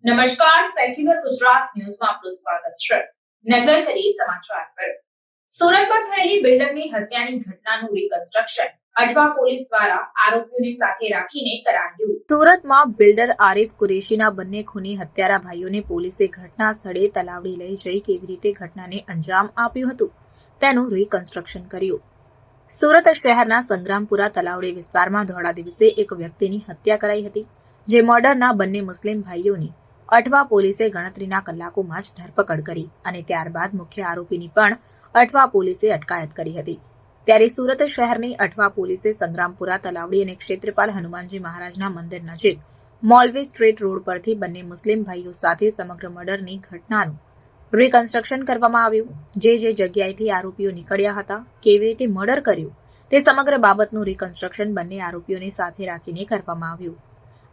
નમસ્કાર, સેક્યુલર ગુજરાત ન્યૂઝમાં આપનું સ્વાગત છે. નજર કરીએ સમાચાર પર. સુરતમાં થયેલી બિલ્ડરની હત્યાની ઘટનાનું રિકન્સ્ટ્રક્શન અઠવા પોલીસ દ્વારા આરોપીઓને સાથે રાખીને કરાયું. સુરતમાં બિલ્ડર આરિફ કુરેશીના બંને ખૂની હત્યારા ભાઈઓને પોલીસે ઘટના સ્થળે તલાવડી લઈ જઈ કેવી રીતે ઘટનાને અંજામ આપ્યું હતું તેનું રિકન્સ્ટ્રક્શન કર્યું. સુરત શહેરના સંગ્રામપુરા તલાવડી વિસ્તારમાં ધોળા દિવસે એક વ્યક્તિની હત્યા કરાઈ હતી, જે મર્ડરના બંને મુસ્લિમ ભાઈઓની અઠવા પોલીસે ગણતરીના કલાકોમાં જ ધરપકડ કરી અને ત્યારબાદ મુખ્ય આરોપીની પણ અઠવા પોલીસે અટકાયત કરી હતી. ત્યારે સુરત શહેરની અઠવા પોલીસે સંગ્રામપુરા તલાવડી અને ક્ષેત્રપાલ હનુમાનજી મહારાજના મંદિર નજીક મોલવી સ્ટ્રીટ રોડ પરથી બંને મુસ્લિમ ભાઈઓ સાથે સમગ્ર મર્ડરની ઘટનાનું રિકન્સ્ટ્રક્શન કરવામાં આવ્યું. જે જગ્યાએથી આરોપીઓ નીકળ્યા હતા, કેવી રીતે મર્ડર કર્યું તે સમગ્ર બાબતનું રિકન્સ્ટ્રક્શન બંને આરોપીઓને સાથે રાખીને કરવામાં આવ્યું.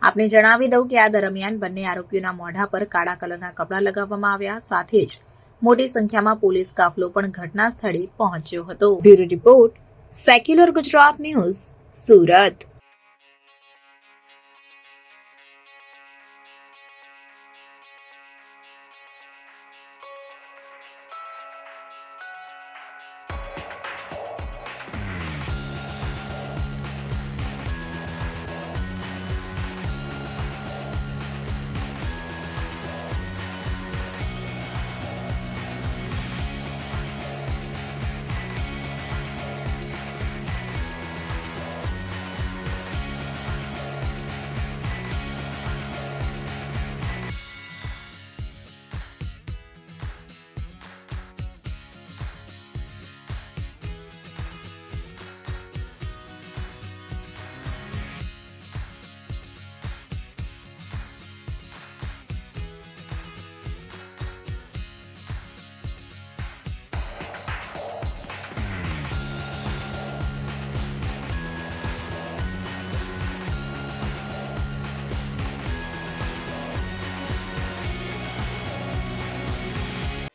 આપને જણાવી દઉં કે આ દરમિયાન બંને આરોપીઓના મોઢા પર કાળા કલરના કપડાં લગાવવામાં આવ્યા, સાથે જ મોટી સંખ્યામાં પોલીસ કાફલો પણ ઘટના સ્થળે પહોંચ્યો હતો. Bureau report, secular Gujarat news, Surat.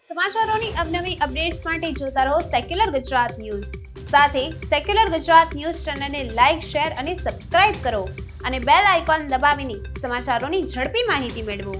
સમાચારોની અવનવી અપડેટ્સ માટે જોતા રહો સેક્યુલર ગુજરાત ન્યૂઝ. સાથે સેક્યુલર ગુજરાત ન્યૂઝ ચેનલને લાઇક, શેર અને સબસ્ક્રાઇબ કરો અને બેલ આઇકોન દબાવીને સમાચારોની ઝડપી માહિતી મેળવો.